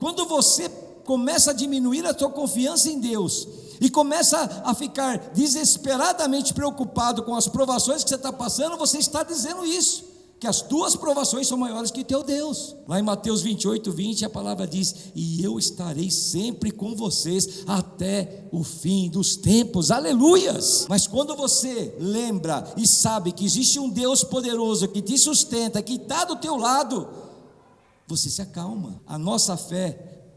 Quando você começa a diminuir a sua confiança em Deus e começa a ficar desesperadamente preocupado com as provações que você está passando, você está dizendo isso, que as tuas provações são maiores que teu Deus. Lá em Mateus 28:20 a palavra diz: e eu estarei sempre com vocês até o fim dos tempos, aleluias. Mas quando você lembra e sabe que existe um Deus poderoso que te sustenta, que está do teu lado, você se acalma. A nossa fé,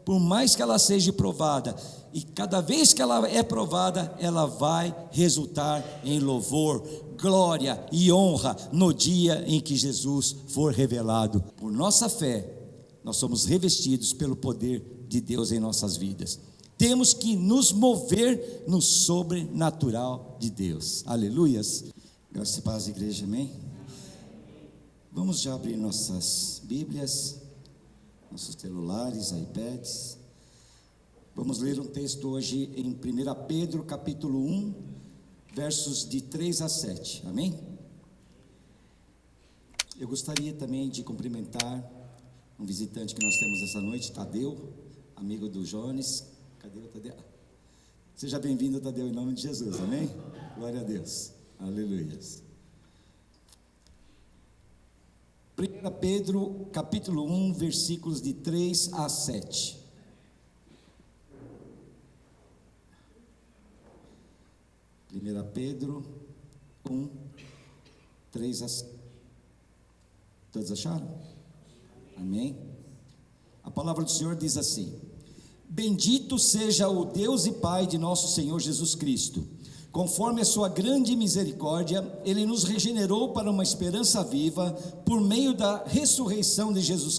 por mais que ela seja provada, e cada vez que ela é provada, ela vai resultar em louvor, glória e honra no dia em que Jesus for revelado. Por nossa fé, nós somos revestidos pelo poder de Deus em nossas vidas. Temos que nos mover no sobrenatural de Deus, aleluias. Graças e paz, igreja, amém? Vamos já abrir nossas Bíblias, nossos celulares, iPads. Vamos ler um texto hoje em 1 Pedro capítulo 1, versos de 3 a 7, amém? Eu gostaria também de cumprimentar um visitante que nós temos essa noite, Tadeu, amigo do Jones. Cadê o Tadeu? Seja bem-vindo, Tadeu, em nome de Jesus, amém? Glória a Deus, aleluia. 1 Pedro capítulo 1, versículos de 3 a 7. 1 Pedro 1, 3 a 7. Todos acharam? Amém? A palavra do Senhor diz assim: bendito seja o Deus e Pai de nosso Senhor Jesus Cristo. Conforme a sua grande misericórdia, Ele nos regenerou para uma esperança viva, por meio da ressurreição de Jesus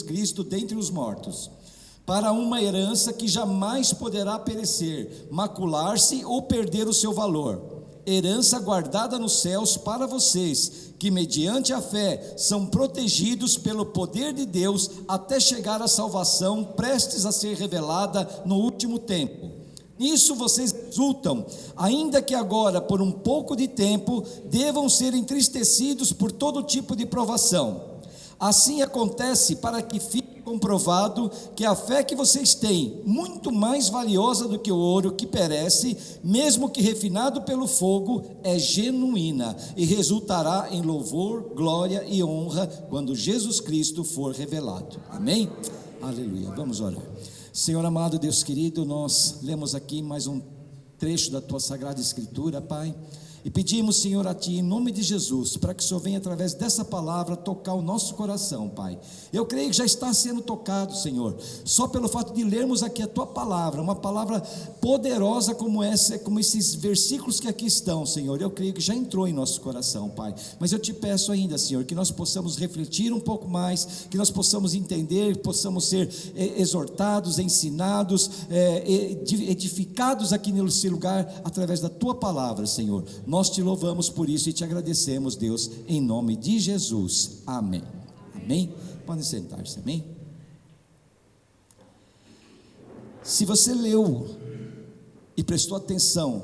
Cristo dentre os mortos, para uma herança que jamais poderá perecer, macular-se ou perder o seu valor, herança guardada nos céus para vocês, que mediante a fé são protegidos pelo poder de Deus, até chegar à salvação prestes a ser revelada no último tempo. Nisso vocês exultam, ainda que agora, por um pouco de tempo, devam ser entristecidos por todo tipo de provação. Assim acontece para que fique comprovado que a fé que vocês têm, muito mais valiosa do que o ouro que perece, mesmo que refinado pelo fogo, é genuína e resultará em louvor, glória e honra quando Jesus Cristo for revelado. Amém? Aleluia. Vamos orar. Senhor amado, Deus querido, nós lemos aqui mais um trecho da Tua Sagrada Escritura, Pai, e pedimos, Senhor, a Ti, em nome de Jesus, para que o Senhor venha através dessa palavra tocar o nosso coração, Pai. Eu creio que já está sendo tocado, Senhor, só pelo fato de lermos aqui a Tua palavra, uma palavra poderosa como essa, como esses versículos que aqui estão, Senhor. Eu creio que já entrou em nosso coração, Pai, mas eu Te peço ainda, Senhor, que nós possamos refletir um pouco mais, que nós possamos entender, possamos ser exortados, ensinados, edificados aqui nesse lugar, através da Tua palavra, Senhor. Nós Te louvamos por isso e Te agradecemos, Deus, em nome de Jesus, amém. Amém? Podem sentar-se, amém? Se você leu e prestou atenção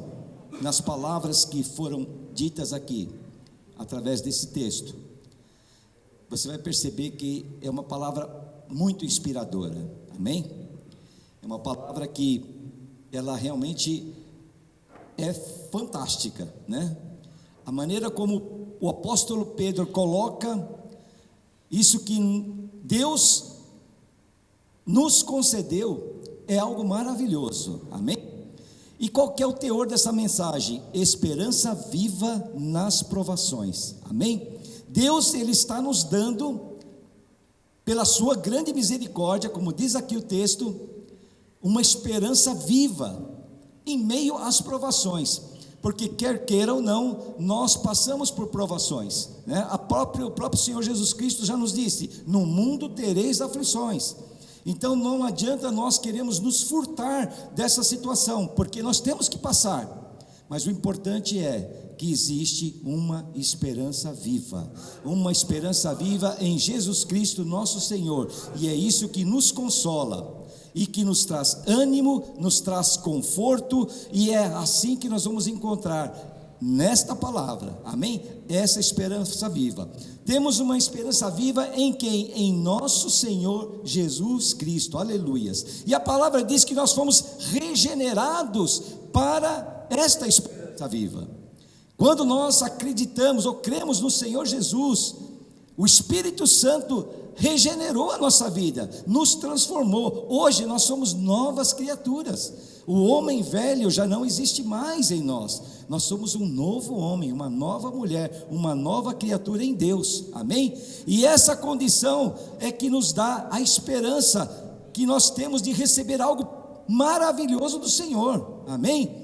nas palavras que foram ditas aqui, através desse texto, você vai perceber que é uma palavra muito inspiradora, amém? É uma palavra que ela realmente é fantástica, né? A maneira como o apóstolo Pedro coloca isso que Deus nos concedeu é algo maravilhoso, amém? E qual que é o teor dessa mensagem? Esperança viva nas provações, amém? Deus, Ele está nos dando, pela sua grande misericórdia, como diz aqui o texto, uma esperança viva em meio às provações, porque quer queira ou não, nós passamos por provações, né? O próprio Senhor Jesus Cristo já nos disse: no mundo tereis aflições. Então não adianta nós queremos nos furtar dessa situação, porque nós temos que passar, mas o importante é que existe uma esperança viva em Jesus Cristo nosso Senhor, e é isso que nos consola, e que nos traz ânimo, nos traz conforto, e é assim que nós vamos encontrar nesta palavra, amém? Essa esperança viva. Temos uma esperança viva em quem? Em nosso Senhor Jesus Cristo, aleluias. E a palavra diz que nós fomos regenerados para esta esperança viva. Quando nós acreditamos ou cremos no Senhor Jesus, o Espírito Santo regenerou a nossa vida, nos transformou. Hoje nós somos novas criaturas. O homem velho já não existe mais em nós. Nós somos um novo homem, uma nova mulher, uma nova criatura em Deus, amém? E essa condição é que nos dá a esperança que nós temos de receber algo maravilhoso do Senhor, amém?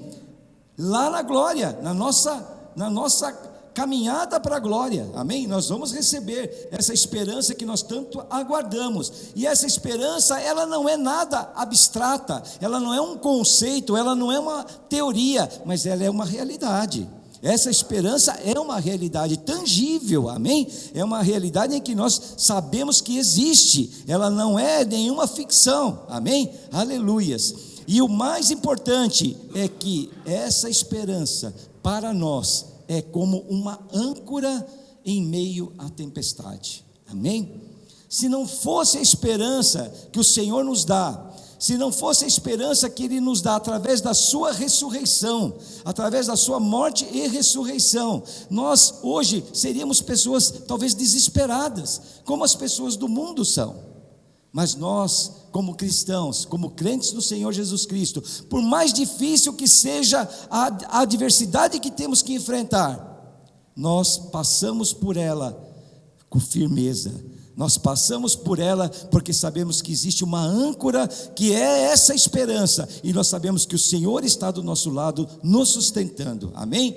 Lá na glória, na nossa caminhada para a glória, amém? Nós vamos receber essa esperança que nós tanto aguardamos, e essa esperança, ela não é nada abstrata, ela não é um conceito, ela não é uma teoria, mas ela é uma realidade. Essa esperança é uma realidade tangível, amém? É uma realidade em que nós sabemos que existe, ela não é nenhuma ficção, amém? Aleluias. E o mais importante é que essa esperança para nós é como uma âncora em meio à tempestade, amém? Se não fosse a esperança que o Senhor nos dá, se não fosse a esperança que Ele nos dá através da sua ressurreição, através da sua morte e ressurreição, nós hoje seríamos pessoas talvez desesperadas, como as pessoas do mundo são. Mas nós, como cristãos, como crentes no Senhor Jesus Cristo, por mais difícil que seja a adversidade que temos que enfrentar, nós passamos por ela com firmeza. Nós passamos por ela porque sabemos que existe uma âncora que é essa esperança, e nós sabemos que o Senhor está do nosso lado nos sustentando, amém?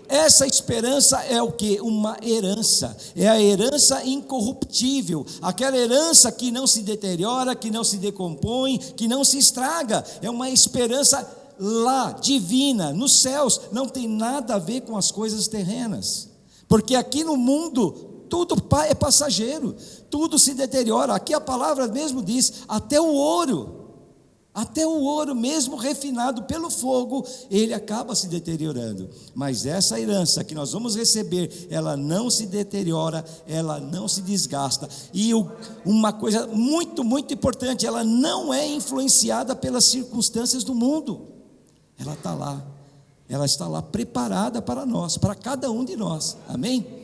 Essa esperança é o que? Uma herança, é a herança incorruptível, aquela herança que não se deteriora, que não se decompõe, que não se estraga, é uma esperança lá, divina, nos céus, não tem nada a ver com as coisas terrenas, porque aqui no mundo tudo é passageiro, tudo se deteriora. Aqui a palavra mesmo diz, até o ouro mesmo refinado pelo fogo, ele acaba se deteriorando. Mas essa herança que nós vamos receber, ela não se deteriora, ela não se desgasta. E uma coisa muito, muito importante, ela não é influenciada pelas circunstâncias do mundo. Ela está lá, ela está lá preparada para nós, para cada um de nós, amém?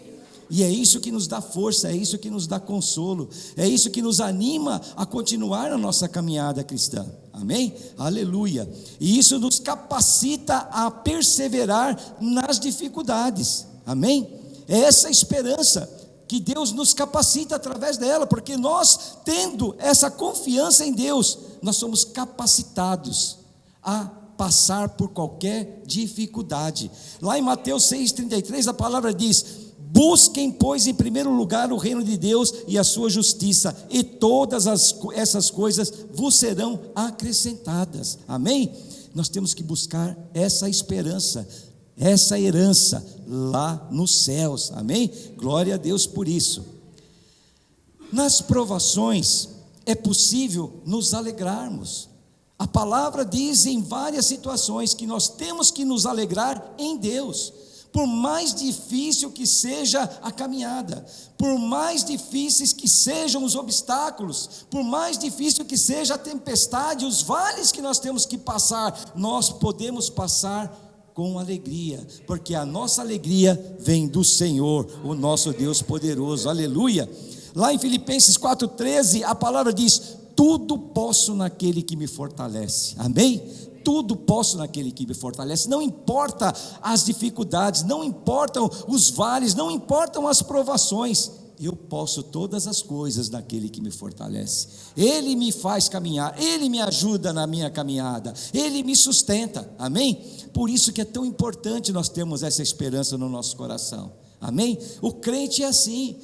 E é isso que nos dá força, é isso que nos dá consolo, é isso que nos anima a continuar a nossa caminhada cristã, amém? Aleluia. E isso nos capacita a perseverar nas dificuldades, amém? É essa esperança que Deus nos capacita através dela, porque nós, tendo essa confiança em Deus, nós somos capacitados a passar por qualquer dificuldade. Lá em Mateus 6,33 a palavra diz: busquem, pois, em primeiro lugar o reino de Deus e a sua justiça, e todas essas coisas vos serão acrescentadas, amém? Nós temos que buscar essa esperança, essa herança lá nos céus, amém? Glória a Deus por isso. Nas provações é possível nos alegrarmos. A palavra diz em várias situações que nós temos que nos alegrar em Deus. Por mais difícil que seja a caminhada, por mais difíceis que sejam os obstáculos, por mais difícil que seja a tempestade, os vales que nós temos que passar, nós podemos passar com alegria, porque a nossa alegria vem do Senhor, o nosso Deus poderoso, aleluia. Lá em Filipenses 4,13, a palavra diz: tudo posso naquele que me fortalece, amém? Tudo posso naquele que me fortalece. Não importa as dificuldades, não importam os vales, não importam as provações, eu posso todas as coisas naquele que me fortalece. Ele me faz caminhar, Ele me ajuda na minha caminhada, Ele me sustenta, amém? Por isso que é tão importante nós termos essa esperança no nosso coração, amém? O crente é assim,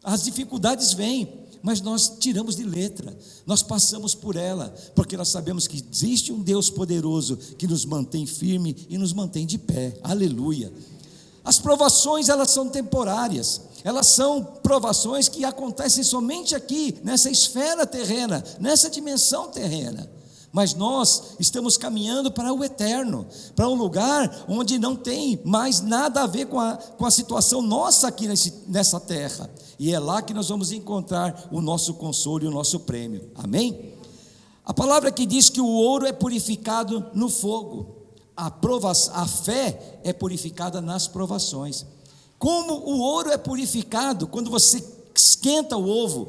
as dificuldades vêm, mas nós tiramos de letra, nós passamos por ela, porque nós sabemos que existe um Deus poderoso que nos mantém firme e nos mantém de pé, aleluia. As provações, elas são temporárias, elas são provações que acontecem somente aqui, nessa esfera terrena, nessa dimensão terrena, mas nós estamos caminhando para o eterno, para um lugar onde não tem mais nada a ver com a situação nossa aqui nessa terra, e é lá que nós vamos encontrar o nosso consolo e o nosso prêmio, amém? A palavra que diz que o ouro é purificado no fogo, a fé é purificada nas provações. Como o ouro é purificado quando você esquenta o ouro,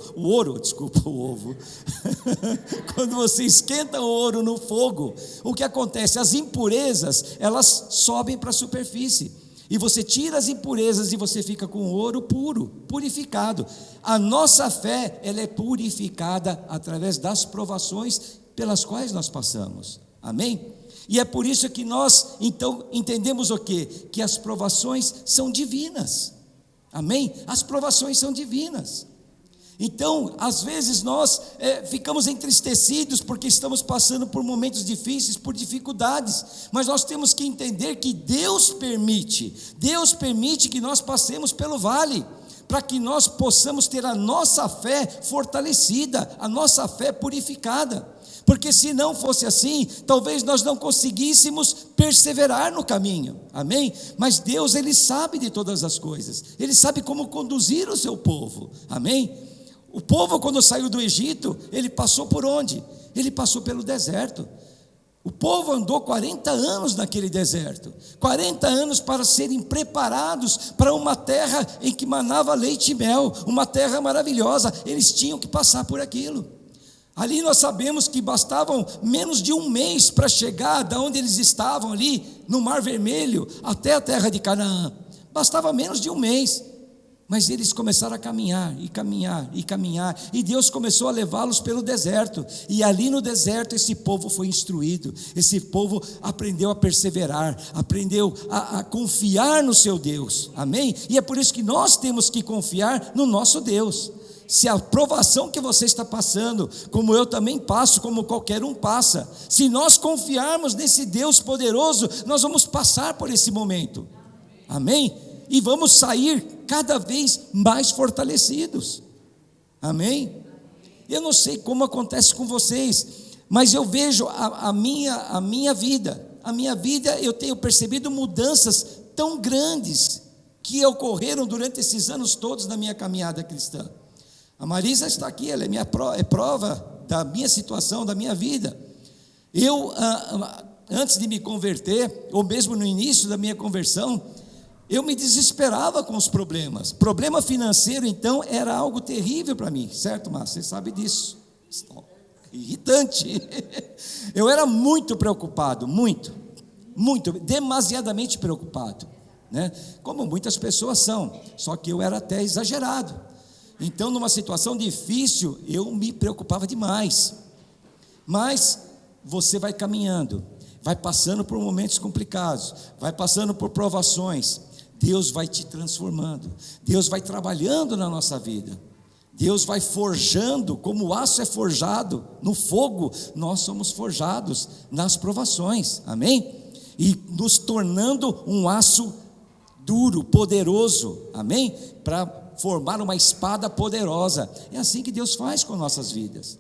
quando você esquenta o ouro no fogo, o que acontece? As impurezas, elas sobem para a superfície, e você tira as impurezas e você fica com o ouro puro, purificado. A nossa fé, ela é purificada através das provações pelas quais nós passamos, amém? E é por isso que nós, então, entendemos o quê? Que as provações são divinas, amém? As provações são divinas. Então, às vezes nós ficamos entristecidos porque estamos passando por momentos difíceis, por dificuldades, mas nós temos que entender que Deus permite que nós passemos pelo vale, para que nós possamos ter a nossa fé fortalecida, a nossa fé purificada, porque se não fosse assim, talvez nós não conseguíssemos perseverar no caminho, amém? Mas Deus, Ele sabe de todas as coisas, Ele sabe como conduzir o seu povo, amém? O povo, quando saiu do Egito, ele passou por onde? Ele passou pelo deserto. O povo andou 40 anos naquele deserto, 40 anos para serem preparados para uma terra em que manava leite e mel, uma terra maravilhosa. Eles tinham que passar por aquilo. Ali nós sabemos que bastavam menos de um mês para chegar da onde eles estavam ali, no Mar Vermelho, até a terra de Canaã. Bastava menos de um mês. Mas eles começaram a caminhar, e Deus começou a levá-los pelo deserto, e ali no deserto esse povo foi instruído, esse povo aprendeu a perseverar, aprendeu a confiar no seu Deus, amém? E é por isso que nós temos que confiar no nosso Deus. Se a provação que você está passando, como eu também passo, como qualquer um passa, se nós confiarmos nesse Deus poderoso, nós vamos passar por esse momento, amém? E vamos sair cada vez mais fortalecidos, amém? Eu não sei como acontece com vocês, mas eu vejo a minha vida, eu tenho percebido mudanças tão grandes, que ocorreram durante esses anos todos na minha caminhada cristã. A Marisa está aqui, ela é prova da minha situação, da minha vida. Eu, antes de me converter, ou mesmo no início da minha conversão, eu me desesperava com os problemas. Problema financeiro, então, era algo terrível para mim, certo, Márcio? Você sabe disso. Irritante. Eu era muito preocupado, demasiadamente preocupado, né? Como muitas pessoas são, só que eu era até exagerado. Então, numa situação difícil, eu me preocupava demais. Mas você vai caminhando, vai passando por momentos complicados, vai passando por provações, Deus vai te transformando, Deus vai trabalhando na nossa vida, Deus vai forjando, como o aço é forjado no fogo, nós somos forjados nas provações, amém? E nos tornando um aço duro, poderoso, amém? Para formar uma espada poderosa. É assim que Deus faz com nossas vidas.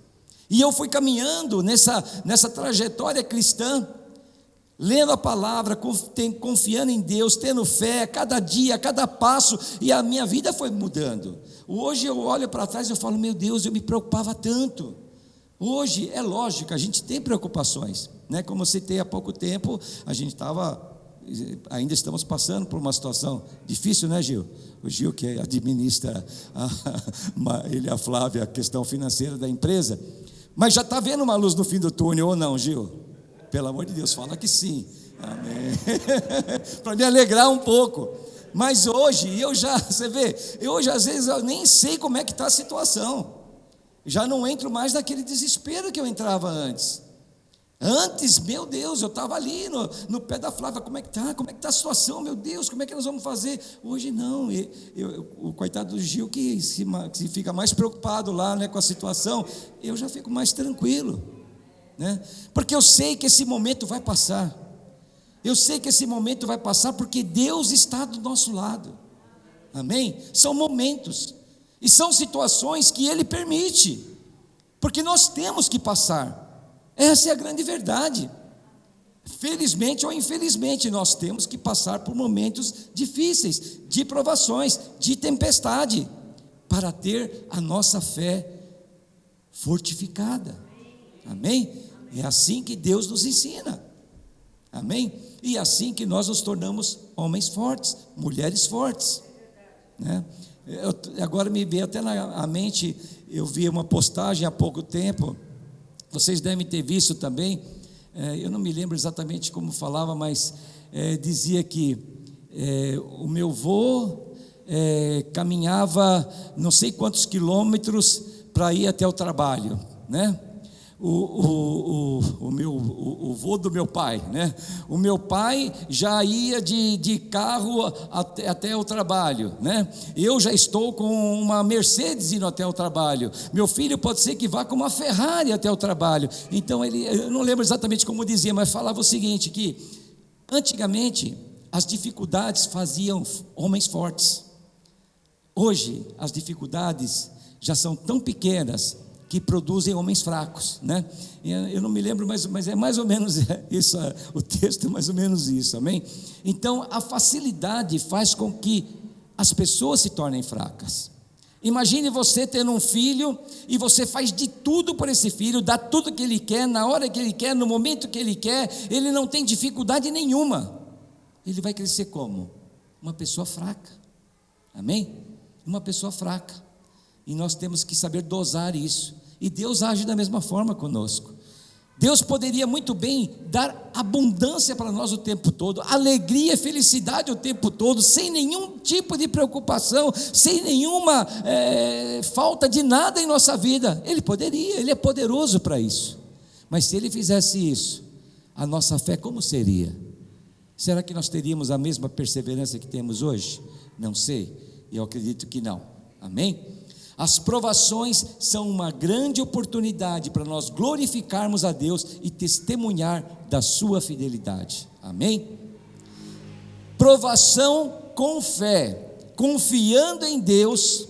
E eu fui caminhando nessa trajetória cristã, lendo a palavra, confiando em Deus, tendo fé, cada dia, cada passo, e a minha vida foi mudando. Hoje eu olho para trás e eu falo, meu Deus, eu me preocupava tanto. Hoje, é lógico, a gente tem preocupações, né? Como eu citei há pouco tempo, a gente ainda estamos passando por uma situação difícil, né, Gil? O Gil que administra, ele e a Flávia, a questão financeira da empresa, mas já está vendo uma luz no fim do túnel ou não, Gil? Pelo amor de Deus, fala que sim, amém. Para me alegrar um pouco. Mas hoje, você vê, hoje às vezes eu nem sei como é que está a situação, já não entro mais naquele desespero que eu entrava antes. Antes, meu Deus, eu estava ali no pé da Flávia, como é que está a situação, meu Deus, como é que nós vamos fazer? Hoje não, o coitado do Gil que se fica mais preocupado lá, né, com a situação, eu já fico mais tranquilo, né? Porque eu sei que esse momento vai passar, porque Deus está do nosso lado, amém? São momentos, e são situações que Ele permite, porque nós temos que passar. Essa é a grande verdade. Felizmente ou infelizmente, nós temos que passar por momentos difíceis, de provações, de tempestade, para ter a nossa fé fortificada. Amém? É assim que Deus nos ensina. Amém? E é assim que nós nos tornamos homens fortes, mulheres fortes, né? Agora me veio até na mente, eu vi uma postagem há pouco tempo, vocês devem ter visto também, eu não me lembro exatamente como falava, mas dizia que o meu avô caminhava não sei quantos quilômetros para ir até o trabalho, né? O vô do meu pai, né? O meu pai já ia de carro até o trabalho, né? Eu já estou com uma Mercedes indo até o trabalho. Meu filho pode ser que vá com uma Ferrari até o trabalho. Então eu não lembro exatamente como dizia, mas falava o seguinte, que antigamente as dificuldades faziam homens fortes. Hoje as dificuldades já são tão pequenas que produzem homens fracos, né? Eu não me lembro, mas é mais ou menos isso, o texto é mais ou menos isso, amém? Então a facilidade faz com que as pessoas se tornem fracas. Imagine você tendo um filho e você faz de tudo por esse filho, dá tudo que ele quer, na hora que ele quer, no momento que ele quer, ele não tem dificuldade nenhuma. Ele vai crescer como? Uma pessoa fraca, amém? Uma pessoa fraca. E nós temos que saber dosar isso. E Deus age da mesma forma conosco. Deus poderia muito bem dar abundância para nós o tempo todo, alegria, felicidade o tempo todo, sem nenhum tipo de preocupação, sem nenhuma falta de nada em nossa vida. Ele poderia, Ele é poderoso para isso. Mas se Ele fizesse isso, a nossa fé como seria? Será que nós teríamos a mesma perseverança que temos hoje? Não sei, eu acredito que não. Amém? As provações são uma grande oportunidade para nós glorificarmos a Deus e testemunhar da sua fidelidade. Amém? Provação com fé, confiando em Deus,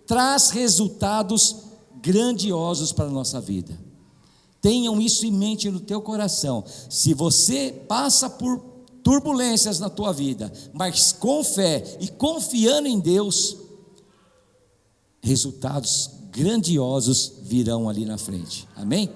traz resultados grandiosos para a nossa vida. Tenham isso em mente no teu coração. Se você passa por turbulências na tua vida, mas com fé e confiando em Deus, resultados grandiosos virão ali na frente, amém?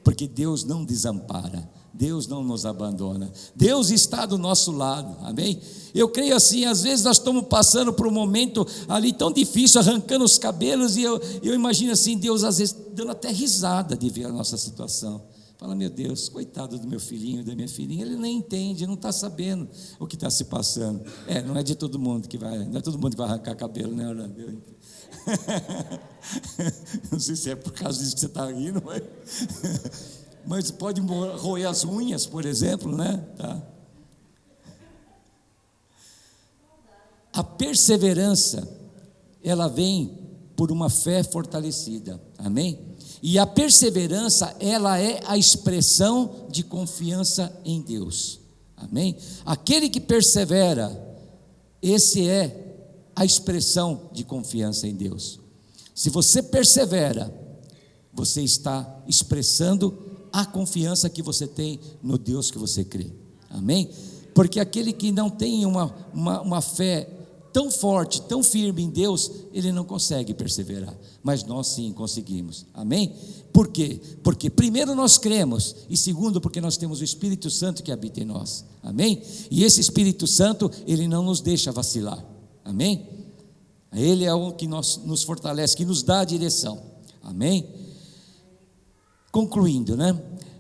Porque Deus não desampara, Deus não nos abandona, Deus está do nosso lado, amém? Eu creio assim, às vezes nós estamos passando por um momento ali tão difícil, arrancando os cabelos, e eu imagino assim, Deus às vezes dando até risada de ver a nossa situação. Fala, meu Deus, coitado do meu filhinho, da minha filhinha, ele nem entende, não está sabendo o que está se passando. Não é de todo mundo que vai, não é todo mundo que vai arrancar cabelo, né, Orlando? Não sei se é por causa disso que você está rindo, mas pode roer as unhas, por exemplo, né? Tá. A perseverança, ela vem por uma fé fortalecida, amém? E a perseverança, ela é a expressão de confiança em Deus, amém? Aquele que persevera, esse é a expressão de confiança em Deus. Se você persevera, você está expressando a confiança que você tem no Deus que você crê, amém? Porque aquele que não tem uma fé tão forte, tão firme em Deus, ele não consegue perseverar, mas nós sim conseguimos, amém? Por quê? Porque primeiro nós cremos, e segundo porque nós temos o Espírito Santo que habita em nós, amém? E esse Espírito Santo, ele não nos deixa vacilar, amém? Ele é o que nos fortalece, que nos dá a direção, amém? Concluindo, né?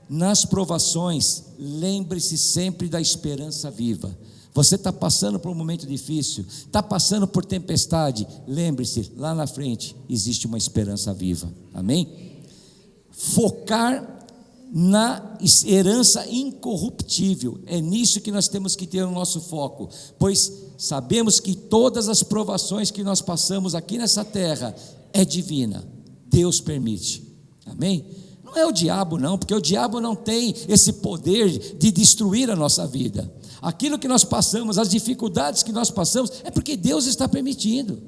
Nas provações, lembre-se sempre da esperança viva. Você está passando por um momento difícil, está passando por tempestade, lembre-se, lá na frente existe uma esperança viva, amém? Focar na herança incorruptível, é nisso que nós temos que ter o nosso foco, pois sabemos que todas as provações que nós passamos aqui nessa terra é divina, Deus permite, amém? Não é o diabo não, porque o diabo não tem esse poder de destruir a nossa vida. Aquilo que nós passamos, as dificuldades que nós passamos, é porque Deus está permitindo,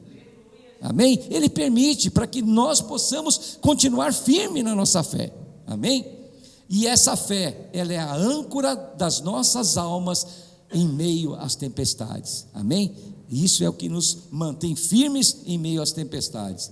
amém? Ele permite para que nós possamos continuar firme na nossa fé, amém? E essa fé, ela é a âncora das nossas almas em meio às tempestades, amém? E isso é o que nos mantém firmes em meio às tempestades.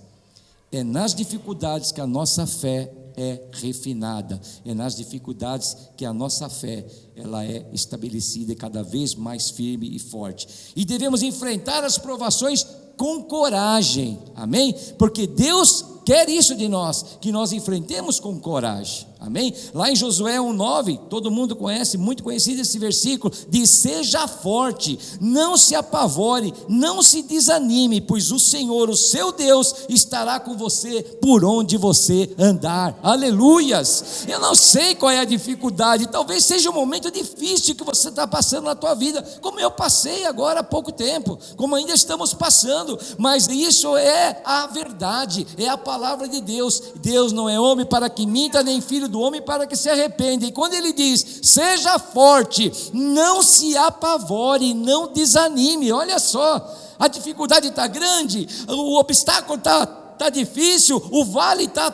É nas dificuldades que a nossa fé é refinada, é nas dificuldades que a nossa fé, ela é estabelecida e cada vez mais firme e forte. E devemos enfrentar as provações com coragem, amém? Porque Deus quer isso de nós, que nós enfrentemos com coragem, amém? Lá em Josué 1:9, todo mundo conhece, muito conhecido esse versículo, diz: seja forte, não se apavore, não se desanime, pois o Senhor, o seu Deus, estará com você por onde você andar, aleluias. Eu não sei qual é a dificuldade, talvez seja um momento difícil que você está passando na tua vida, como eu passei agora há pouco tempo, como ainda estamos passando, mas isso é a verdade, é a palavra de Deus. Deus não é homem para que minta, nem filho do homem para que se arrependa. E quando ele diz: seja forte, não se apavore, não desanime. Olha só, a dificuldade está grande, o obstáculo está difícil, o vale está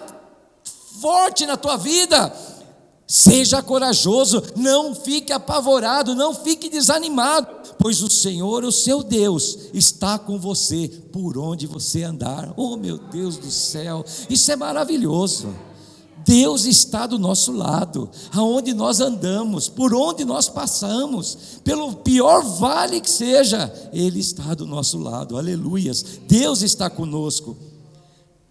forte na tua vida. Seja corajoso, não fique apavorado, não fique desanimado, pois o Senhor, o seu Deus, está com você por onde você andar. Oh, meu Deus do céu, isso é maravilhoso. Deus está do nosso lado, aonde nós andamos, por onde nós passamos, pelo pior vale que seja, Ele está do nosso lado, aleluias. Deus está conosco.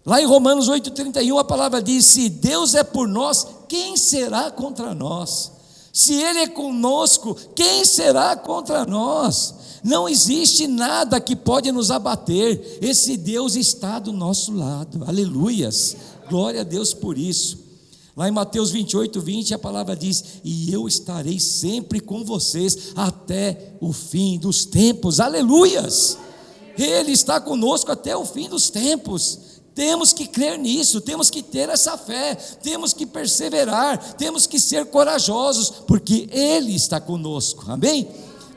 Lá em Romanos 8:31 a palavra diz: se Deus é por nós, quem será contra nós? Se Ele é conosco, quem será contra nós? Não existe nada que pode nos abater, esse Deus está do nosso lado, aleluias, glória a Deus por isso. Lá em Mateus 28:20 a palavra diz: e eu estarei sempre com vocês até o fim dos tempos, aleluias. Ele está conosco até o fim dos tempos. Temos que crer nisso, temos que ter essa fé, temos que perseverar, temos que ser corajosos, porque Ele está conosco, amém?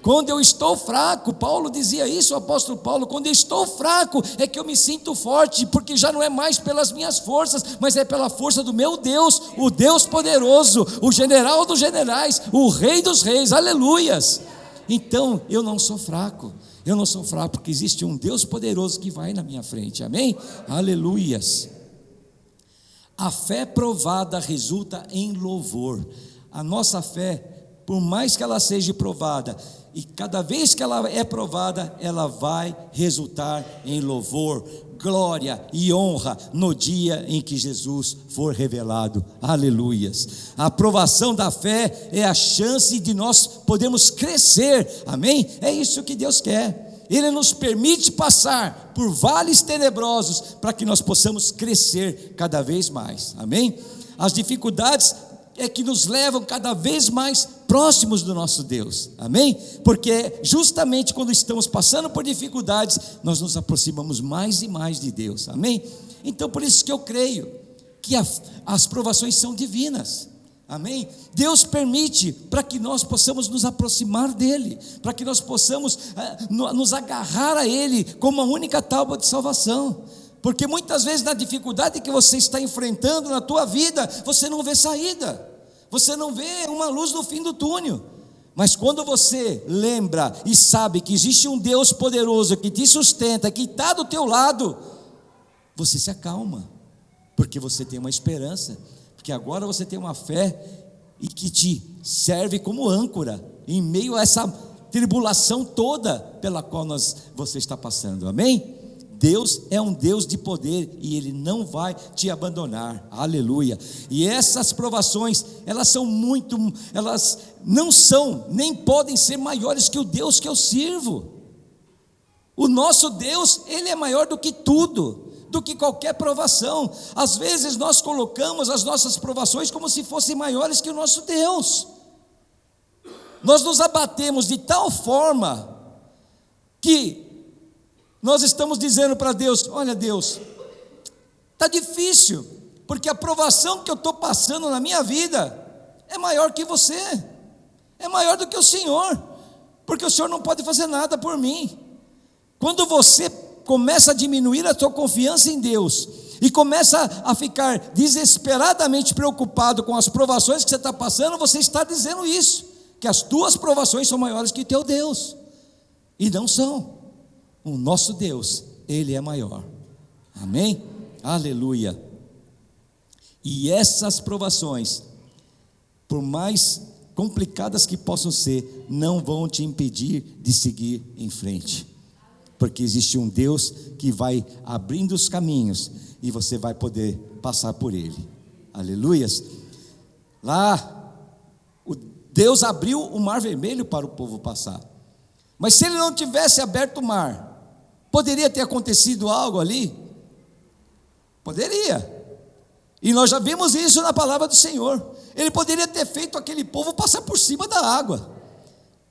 Quando eu estou fraco, Paulo dizia isso, o apóstolo Paulo: quando eu estou fraco é que eu me sinto forte, porque já não é mais pelas minhas forças, mas é pela força do meu Deus, o Deus poderoso, o general dos generais, o rei dos reis, aleluias. Então eu não sou fraco, porque existe um Deus poderoso que vai na minha frente, amém? Aleluias. A fé provada resulta em louvor. A nossa fé, por mais que ela seja provada, e cada vez que ela é provada, ela vai resultar em louvor, glória e honra no dia em que Jesus for revelado, aleluias. A aprovação da fé é a chance de nós podermos crescer, amém? É isso que Deus quer. Ele nos permite passar por vales tenebrosos para que nós possamos crescer cada vez mais, amém? As dificuldades é que nos levam cada vez mais próximos do nosso Deus, amém? Porque justamente quando estamos passando por dificuldades, nós nos aproximamos mais e mais de Deus, amém? Então por isso que eu creio que as provações são divinas, amém? Deus permite para que nós possamos nos aproximar dEle, para que nós possamos nos agarrar a Ele como a única tábua de salvação. Porque muitas vezes na dificuldade que você está enfrentando na tua vida, você não vê saída, você não vê uma luz no fim do túnel. Mas quando você lembra e sabe que existe um Deus poderoso que te sustenta, que está do teu lado, você se acalma, porque você tem uma esperança, porque agora você tem uma fé e que te serve como âncora em meio a essa tribulação toda pela qual você está passando, amém? Deus é um Deus de poder e Ele não vai te abandonar, aleluia. E essas provações, elas não são, nem podem ser maiores que o Deus que eu sirvo. O nosso Deus, Ele é maior do que tudo, do que qualquer provação. Às vezes nós colocamos as nossas provações como se fossem maiores que o nosso Deus. Nós nos abatemos de tal forma que nós estamos dizendo para Deus: olha Deus, está difícil, porque a provação que eu estou passando na minha vida é maior que você, é maior do que o Senhor, porque o Senhor não pode fazer nada por mim. Quando você começa a diminuir a tua confiança em Deus e começa a ficar desesperadamente preocupado com as provações que você está passando, você está dizendo isso, que as tuas provações são maiores que teu Deus, e não são. O nosso Deus, Ele é maior. Amém? Aleluia. E essas provações, por mais complicadas que possam ser, não vão te impedir de seguir em frente, porque existe um Deus que vai abrindo os caminhos, e você vai poder passar por ele. Aleluias. Lá, Deus abriu o mar vermelho para o povo passar, mas se ele não tivesse aberto o mar, poderia ter acontecido algo ali? Poderia, e nós já vimos isso na palavra do Senhor. Ele poderia ter feito aquele povo passar por cima da água,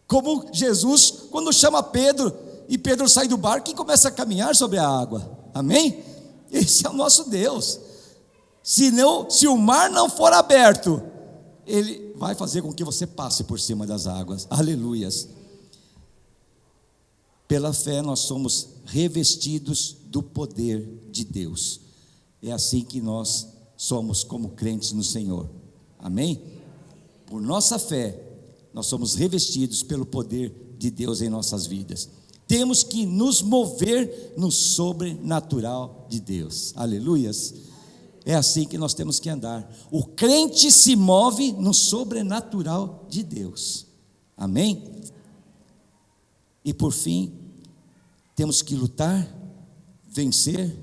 como Jesus, quando chama Pedro, e Pedro sai do barco e começa a caminhar sobre a água. Amém? Esse é o nosso Deus. Se o mar não for aberto, Ele vai fazer com que você passe por cima das águas. Aleluias. Pela fé nós somos revestidos do poder de Deus. É assim que nós somos como crentes no Senhor. Amém? Por nossa fé, nós somos revestidos pelo poder de Deus em nossas vidas. Temos que nos mover no sobrenatural de Deus. Aleluias. É assim que nós temos que andar. O crente se move no sobrenatural de Deus. Amém? E por fim, temos que lutar, vencer,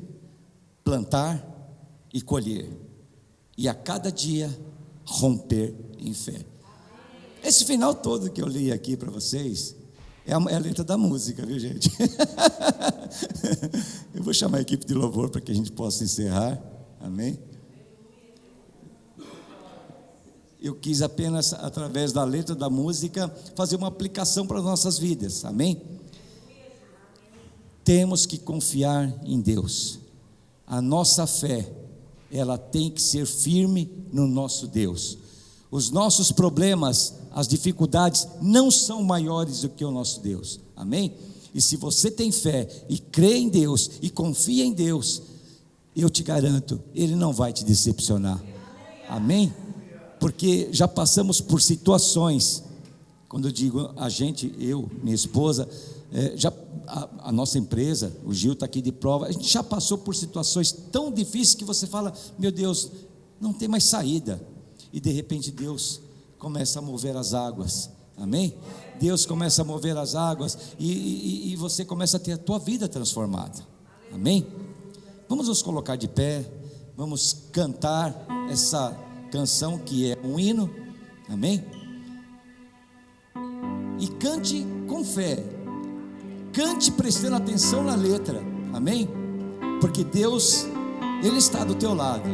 plantar e colher. E a cada dia romper em fé. Esse final todo que eu li aqui para vocês é a letra da música, viu, gente? Eu vou chamar a equipe de louvor para que a gente possa encerrar. Amém? Eu quis apenas, através da letra da música, fazer uma aplicação para as nossas vidas. Amém? Temos que confiar em Deus. A nossa fé, ela tem que ser firme no nosso Deus. Os nossos problemas, as dificuldades não são maiores do que o nosso Deus. Amém? E se você tem fé e crê em Deus e confia em Deus, eu te garanto, Ele não vai te decepcionar. Amém? Porque já passamos por situações, quando eu digo a gente, eu, minha esposa, a nossa empresa, o Gil está aqui de prova, a gente já passou por situações tão difíceis que você fala, meu Deus, não tem mais saída, e de repente Deus começa a mover as águas. Amém? Deus começa a mover as águas, e você começa a ter a tua vida transformada. Amém? Vamos nos colocar de pé, vamos cantar essa canção que é um hino. Amém? E cante com fé, cante prestando atenção na letra. Amém? Porque Deus, Ele está do teu lado,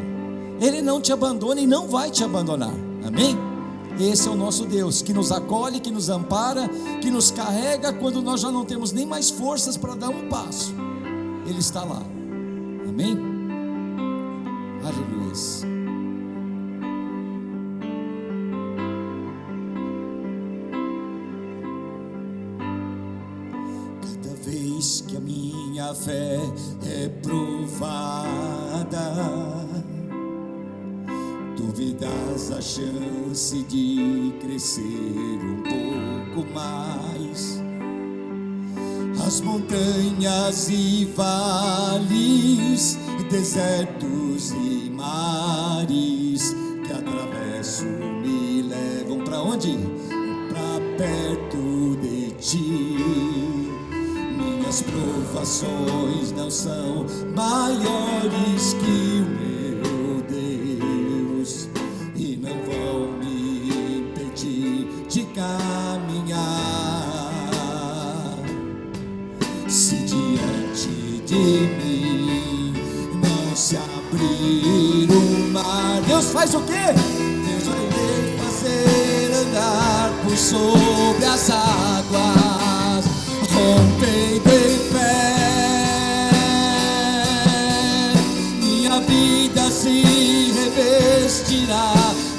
Ele não te abandona e não vai te abandonar. Amém? Esse é o nosso Deus, que nos acolhe, que nos ampara, que nos carrega quando nós já não temos nem mais forças para dar um passo. Ele está lá. Amém? Aleluia. Cada vez que a minha fé é provada, duvidas a chance de crescer um pouco mais. As montanhas e vales, desertos e mares que atravesso me levam para onde? Para perto de ti. Minhas provações não são maiores que o meu Deus e não vão me impedir de caminhar. Se diante de mim não se abrir o mar, Deus faz o quê? Deus vai me fazer andar por sobre as águas, rompendo em fé. Minha vida se revestirá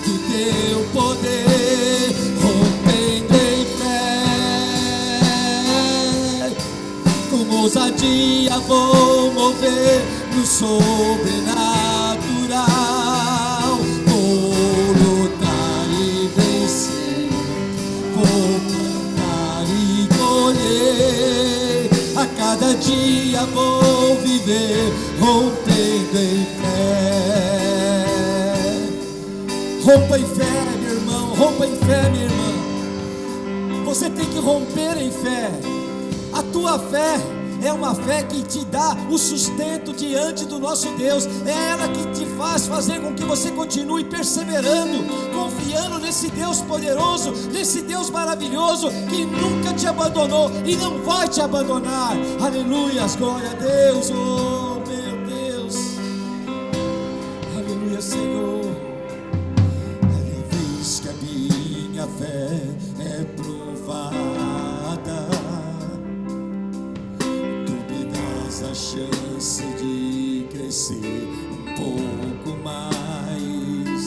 do teu poder, rompendo em fé. Com ousadia vou mover no sobrenatural. Vou lutar e vencer, vou plantar e colher. A cada dia vou viver rompendo em fé. Rompa em fé, meu irmão, rompa em fé, minha irmã. Você tem que romper em fé. A tua fé é uma fé que te dá o sustento diante do nosso Deus. É ela que te faz fazer com que você continue perseverando, confiando nesse Deus poderoso, nesse Deus maravilhoso, que nunca te abandonou e não vai te abandonar. Aleluias, glória a Deus. Oh meu Deus, aleluia, Senhor. Cada vez que a minha fé é provada, a chance de crescer um pouco mais.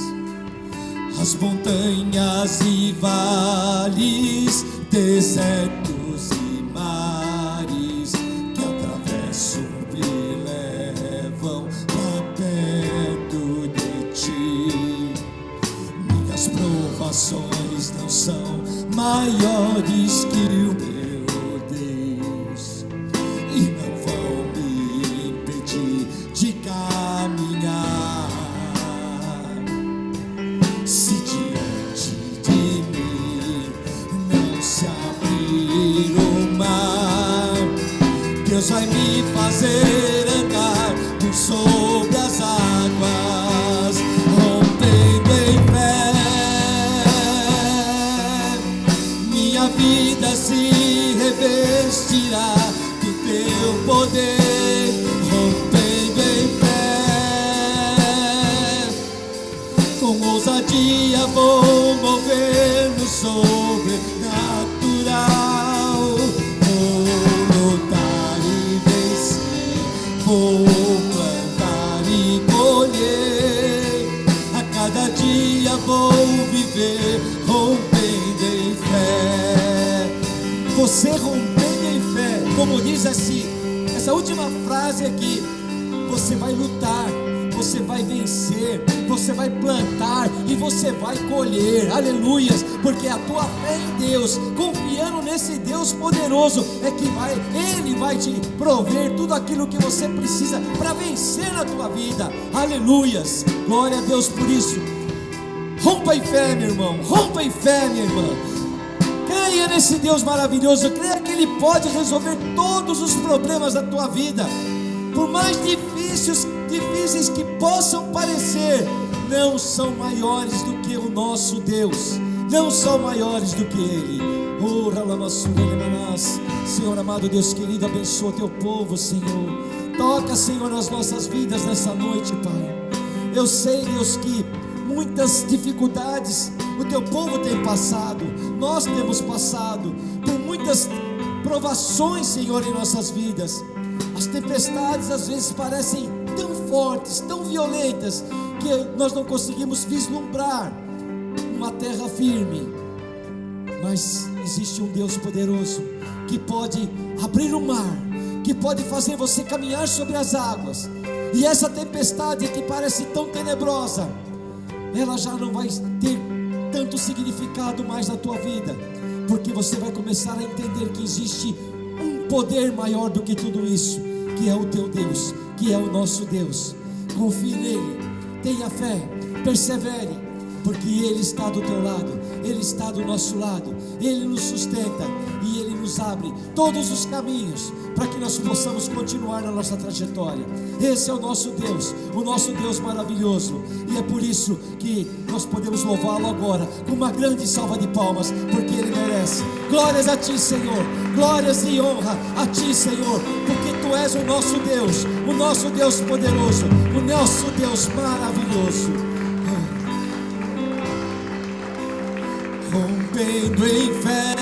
As montanhas e vales, desertos e mares que atravesso me levam pra perto de ti. Minhas provações não são maiores que o meu Deus e não vão me impedir de caminhar. Se diante de mim não se abrir o mar, Deus vai me fazer andar por sobre as águas, rompendo em fé. Minha vida se revestirá do teu poder, rompendo em fé. Com ousadia vou mover no sobrenatural. Vou lutar e vencer, vou plantar e colher. A cada dia vou viver rompendo em fé. Você rompendo em fé, como diz assim, essa última frase aqui: você vai lutar, você vai vencer, você vai plantar e você vai colher. Aleluias, porque a tua fé em Deus, confiando nesse Deus poderoso, é que Ele vai te prover tudo aquilo que você precisa para vencer na tua vida. Aleluias, glória a Deus por isso. Rompa em fé, meu irmão, rompa em fé, minha irmã. Creia nesse Deus maravilhoso, creia que Ele pode resolver todos os problemas da tua vida. Por mais difíceis que possam parecer, não são maiores do que o nosso Deus, não são maiores do que Ele. Senhor amado, Deus querido, abençoa o teu povo, Senhor. Toca, Senhor, nas nossas vidas nessa noite, Pai. Eu sei, Deus, que muitas dificuldades o teu povo tem passado, nós temos passado por muitas provações, Senhor, em nossas vidas. As tempestades às vezes parecem tão fortes, tão violentas, que nós não conseguimos vislumbrar uma terra firme. Mas existe um Deus poderoso que pode abrir o mar, que pode fazer você caminhar sobre as águas. E essa tempestade que parece tão tenebrosa, ela já não vai ter tanto significado mais na tua vida, porque você vai começar a entender que existe um poder maior do que tudo isso, que é o teu Deus, que é o nosso Deus. Confie nele, tenha fé, persevere, porque Ele está do teu lado, Ele está do nosso lado, Ele nos sustenta e Ele nos abre todos os caminhos para que nós possamos continuar na nossa trajetória. Esse é o nosso Deus maravilhoso, e é por isso que nós podemos louvá-lo agora com uma grande salva de palmas, porque Ele merece. Glórias a Ti, Senhor, glórias e honra a Ti, Senhor, porque Tu és o nosso Deus poderoso, o nosso Deus maravilhoso. Rompendo em fé,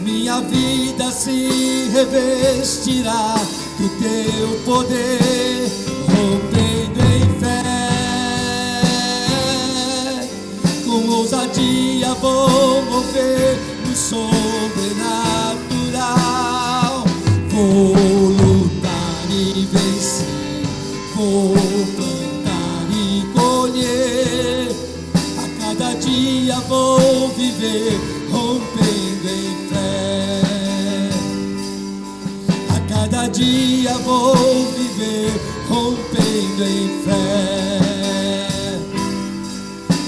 minha vida se revestirá do teu poder. Rompendo em fé, com ousadia vou mover no sobrenatural. Vou lutar e vencer, dia vou viver rompendo em fé. A cada dia vou viver rompendo em fé.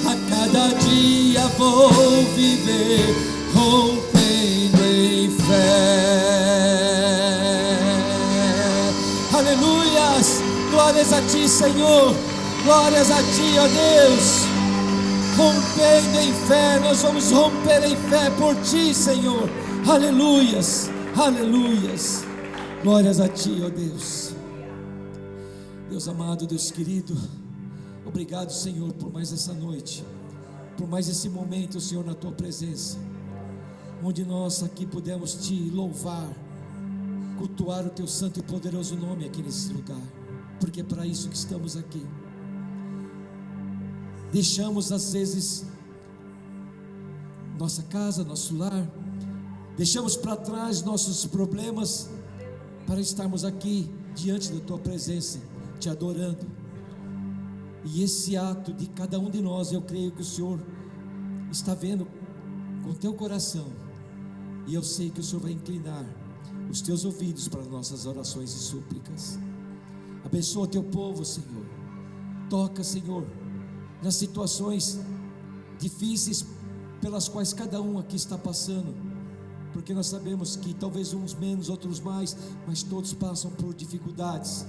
A cada dia vou viver rompendo em fé. Aleluias, glórias a Ti, Senhor, glórias a Ti, ó Deus. Rompendo em fé, nós vamos romper em fé por Ti, Senhor. Aleluias, aleluias, glórias a Ti, ó Deus. Deus amado, Deus querido, obrigado, Senhor, por mais essa noite, por mais esse momento, Senhor, na Tua presença, onde nós aqui pudemos Te louvar, cultuar o Teu santo e poderoso nome aqui nesse lugar, porque é para isso que estamos aqui. Deixamos às vezes nossa casa, nosso lar, deixamos para trás nossos problemas para estarmos aqui diante da Tua presença, Te adorando. E esse ato de cada um de nós, eu creio que o Senhor está vendo com o Teu coração, e eu sei que o Senhor vai inclinar os Teus ouvidos para nossas orações e súplicas. Abençoa o Teu povo, Senhor. Toca, Senhor, nas situações difíceis pelas quais cada um aqui está passando, porque nós sabemos que talvez uns menos, outros mais, mas todos passam por dificuldades.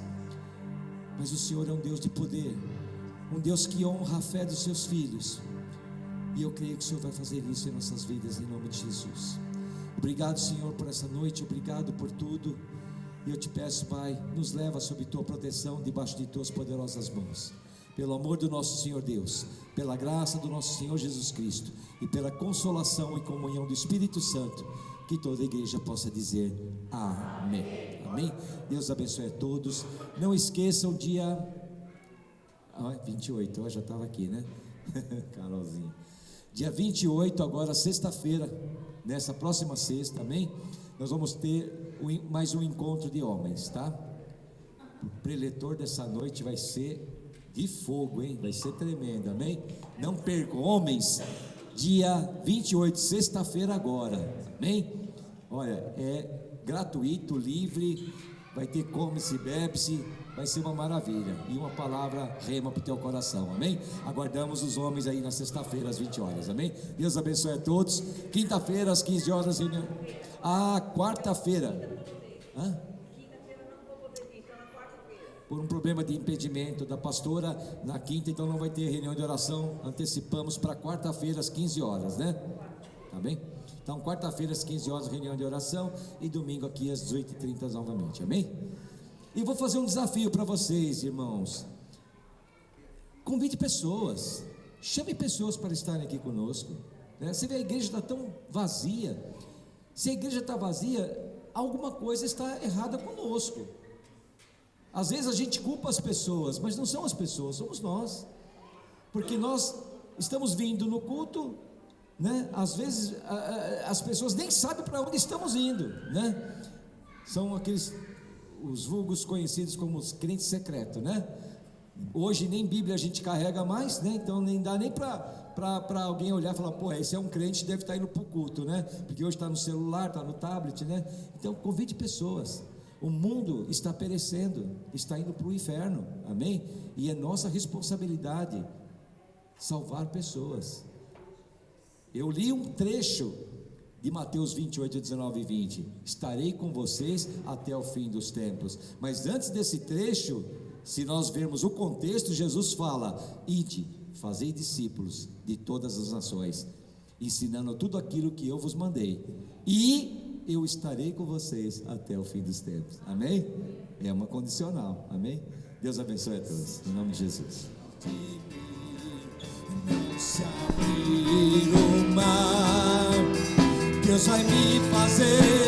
Mas o Senhor é um Deus de poder, um Deus que honra a fé dos seus filhos, e eu creio que o Senhor vai fazer isso em nossas vidas, em nome de Jesus. Obrigado, Senhor, por essa noite, obrigado por tudo, e eu te peço, Pai, nos leva sob Tua proteção, debaixo de Tuas poderosas mãos. Pelo amor do nosso Senhor Deus, pela graça do nosso Senhor Jesus Cristo, e pela consolação e comunhão do Espírito Santo, que toda a igreja possa dizer amém. Amém? Deus abençoe a todos. Não esqueçam, dia 28, eu já estava aqui, né? Carolzinha. Dia 28, agora sexta-feira, nessa próxima sexta, amém? Nós vamos ter mais um encontro de homens, tá? O preletor dessa noite vai ser de fogo, hein? Vai ser tremendo, amém? Não percam, homens, dia 28, sexta-feira agora, amém? Olha, é gratuito, livre, vai ter come-se, bebe-se, vai ser uma maravilha, e uma palavra rema para o teu coração, amém? Aguardamos os homens aí na sexta-feira às 20 horas, amém? Deus abençoe a todos. Quinta-feira às 15 horas, reunião. Quarta-feira, por um problema de impedimento da pastora, na quinta, então não vai ter reunião de oração, antecipamos para quarta-feira às 15 horas, né? Tá bem? Então quarta-feira às 15 horas reunião de oração, e domingo aqui às 18h30 novamente, amém? E vou fazer um desafio para vocês, irmãos. Convide pessoas, chame pessoas para estarem aqui conosco, né? Você vê, a igreja está tão vazia. Se a igreja está vazia, alguma coisa está errada conosco. Às vezes a gente culpa as pessoas, mas não são as pessoas, somos nós, porque nós estamos vindo no culto, né? Às vezes as pessoas nem sabem para onde estamos indo, né? São os vulgos conhecidos como os crentes secretos, né? Hoje nem Bíblia a gente carrega mais, né? Então nem dá nem para alguém olhar e falar, pô, esse é um crente, deve estar indo para o culto, né? Porque hoje está no celular, está no tablet, né? Então convide pessoas. O mundo está perecendo, está indo para o inferno, amém? E é nossa responsabilidade salvar pessoas. Eu li um trecho de Mateus 28, 19 e 20: estarei com vocês até o fim dos tempos. Mas antes desse trecho, se nós vermos o contexto, Jesus fala: ide, fazei discípulos de todas as nações, ensinando tudo aquilo que eu vos mandei, e eu estarei com vocês até o fim dos tempos, amém? É uma condicional, amém? Deus abençoe a todos, em nome de Jesus. Não se abrir o mar, Deus vai me fazer